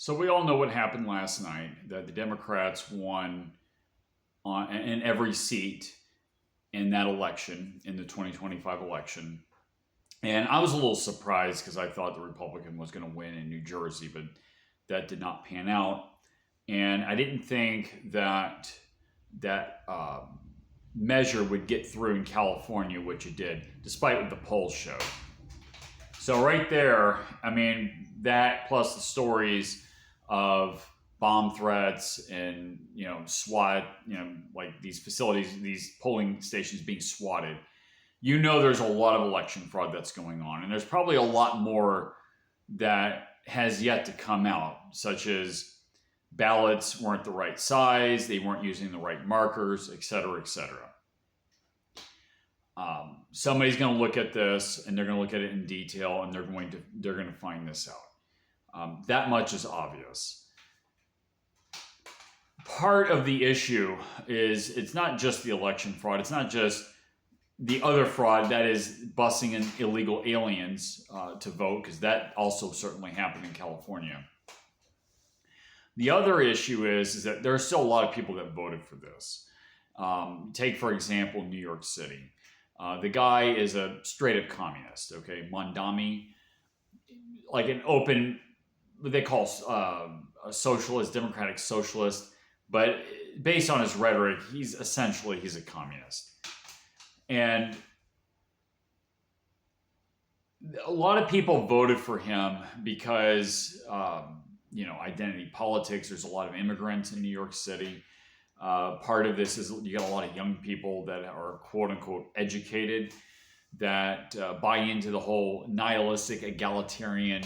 So we all know what happened last night, that the Democrats won in every seat in that election, in the 2025 election. And I was a little surprised because I thought the Republican was going to win in New Jersey, but that did not pan out. And I didn't think that that measure would get through in California, which it did, despite what the polls show. So right there, I mean, that plus the stories of bomb threats and SWAT, like these facilities, these polling stations being swatted. There's a lot of election fraud that's going on, and there's probably a lot more that has yet to come out, such as ballots weren't the right size, they weren't using the right markers, et cetera, et cetera. Somebody's going to look at this, and they're going to look at it in detail, and they're going to find this out. That much is obvious. Part of the issue is it's not just the election fraud. It's not just the other fraud that is busing in illegal aliens to vote, because that also certainly happened in California. The other issue is that there are still a lot of people that voted for this. Take, for example, New York City. The guy is a straight-up communist, okay? Mondami, like an open, what they call a socialist, democratic socialist, but based on his rhetoric, he's a communist. And a lot of people voted for him because, identity politics. There's a lot of immigrants in New York City. Part of this is you got a lot of young people that are quote unquote educated that buy into the whole nihilistic egalitarian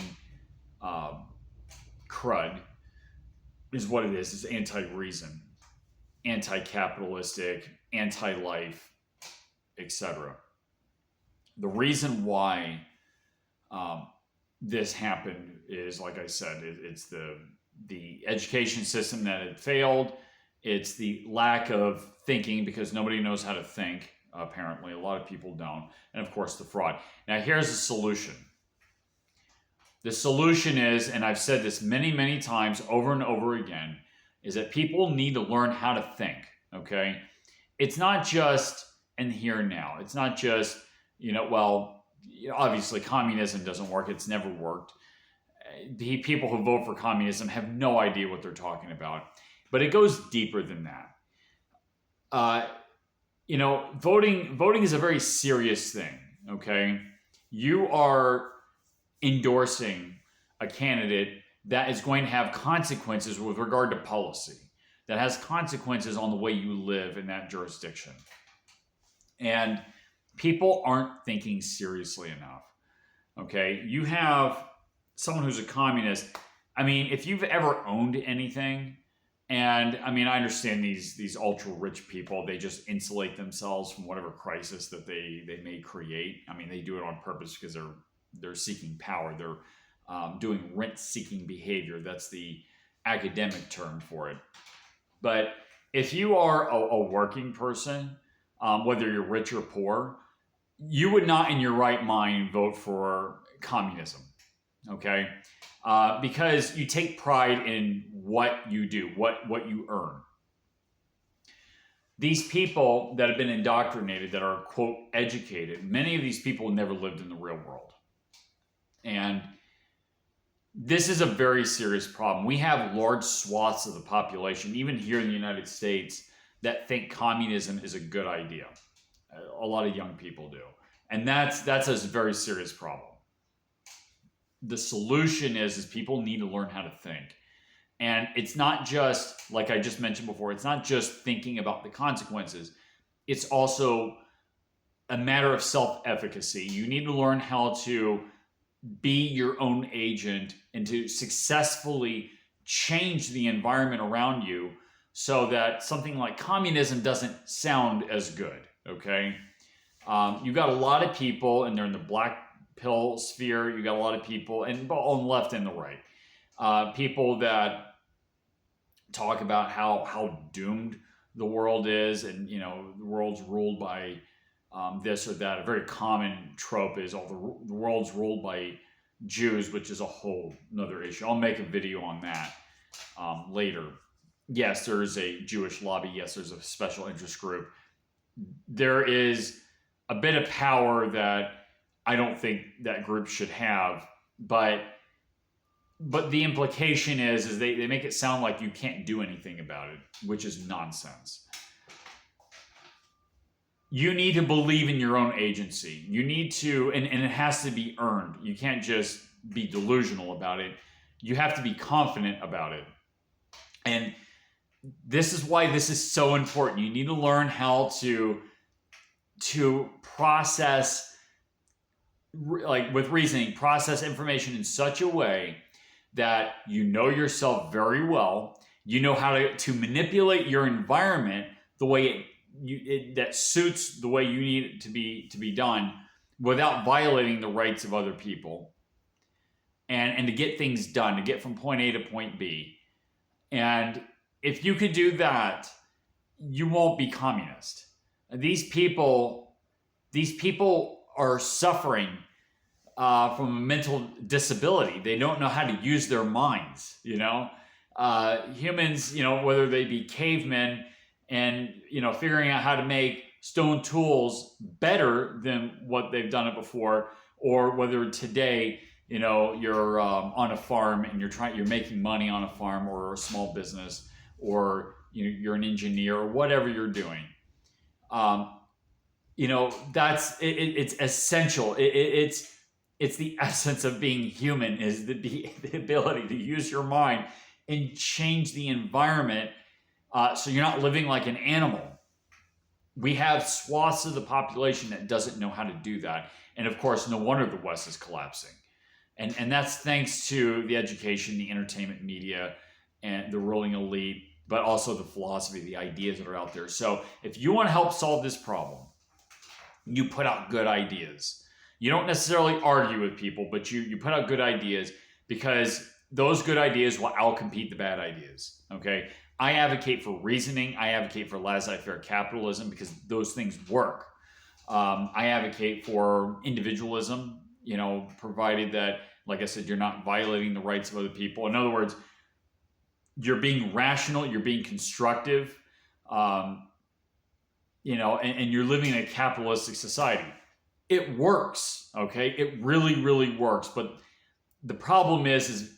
crud is what it is. It's anti-reason, anti-capitalistic, anti-life, etc. The reason why this happened is, like I said, it's the education system that had failed. It's the lack of thinking, because nobody knows how to think, apparently. A lot of people don't. And of course, the fraud. Now, here's the solution. The solution is, and I've said this many, many times over and over again, is that people need to learn how to think, okay? It's not just in the here and now. It's not just, obviously communism doesn't work. It's never worked. The people who vote for communism have no idea what they're talking about. But it goes deeper than that. Voting is a very serious thing, okay? You are endorsing a candidate that is going to have consequences with regard to policy, that has consequences on the way you live in that jurisdiction. And people aren't thinking seriously enough, okay? You have someone who's a communist. I mean, if you've ever owned anything, and I mean, I understand these ultra rich people, they just insulate themselves from whatever crisis that they may create. I mean, they do it on purpose because they're seeking power. They're doing rent-seeking behavior. That's the academic term for it. But if you are a working person, whether you're rich or poor, you would not in your right mind vote for communism, okay? Because you take pride in what you do, what you earn. These people that have been indoctrinated, that are, quote, educated, many of these people never lived in the real world. And this is a very serious problem. We have large swaths of the population, even here in the United States, that think communism is a good idea. A lot of young people do. And that's a very serious problem. The solution is people need to learn how to think. And it's not just, like I just mentioned before, it's not just thinking about the consequences. It's also a matter of self-efficacy. You need to learn how to be your own agent and to successfully change the environment around you so that something like communism doesn't sound as good, okay? You got a lot of people, and they're in the black pill sphere. You got a lot of people, and on the left and the right, people that talk about how doomed the world is, and the world's ruled by this or that. A very common trope is, the world's ruled by Jews, which is a whole another issue. I'll make a video on that later. Yes, there is a Jewish lobby. Yes, there's a special interest group. There is a bit of power that I don't think that group should have, but the implication is they make it sound like you can't do anything about it, which is nonsense. You need to believe in your own agency. You need to, and it has to be earned. You can't just be delusional about it. You have to be confident about it. And this is why this is so important. You need to learn how to process, like with reasoning, process information in such a way that you know yourself very well. You know how to manipulate your environment the way that suits the way you need it to be done, without violating the rights of other people, and to get things done, to get from point A to point B. And if you could do that, you won't be communist. These people are suffering from a mental disability. They don't know how to use their minds. Humans, whether they be cavemen and figuring out how to make stone tools better than what they've done it before, or whether today you're on a farm and you're making money on a farm or a small business, or you're an engineer or whatever you're doing. That's it's essential. It's the essence of being human, is the ability to use your mind and change the environment, so you're not living like an animal. We have swaths of the population that doesn't know how to do that. And of course, no wonder the West is collapsing. And that's thanks to the education, the entertainment media, and the ruling elite, but also the philosophy, the ideas that are out there. So if you want to help solve this problem, you put out good ideas. You don't necessarily argue with people, but you put out good ideas, because those good ideas will outcompete the bad ideas. Okay? I advocate for reasoning. I advocate for laissez-faire capitalism, because those things work. I advocate for individualism, provided that, like I said, you're not violating the rights of other people. In other words, you're being rational, you're being constructive, and you're living in a capitalistic society. It works, okay? It really, really works. But the problem is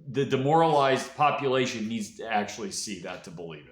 the demoralized population needs to actually see that to believe it.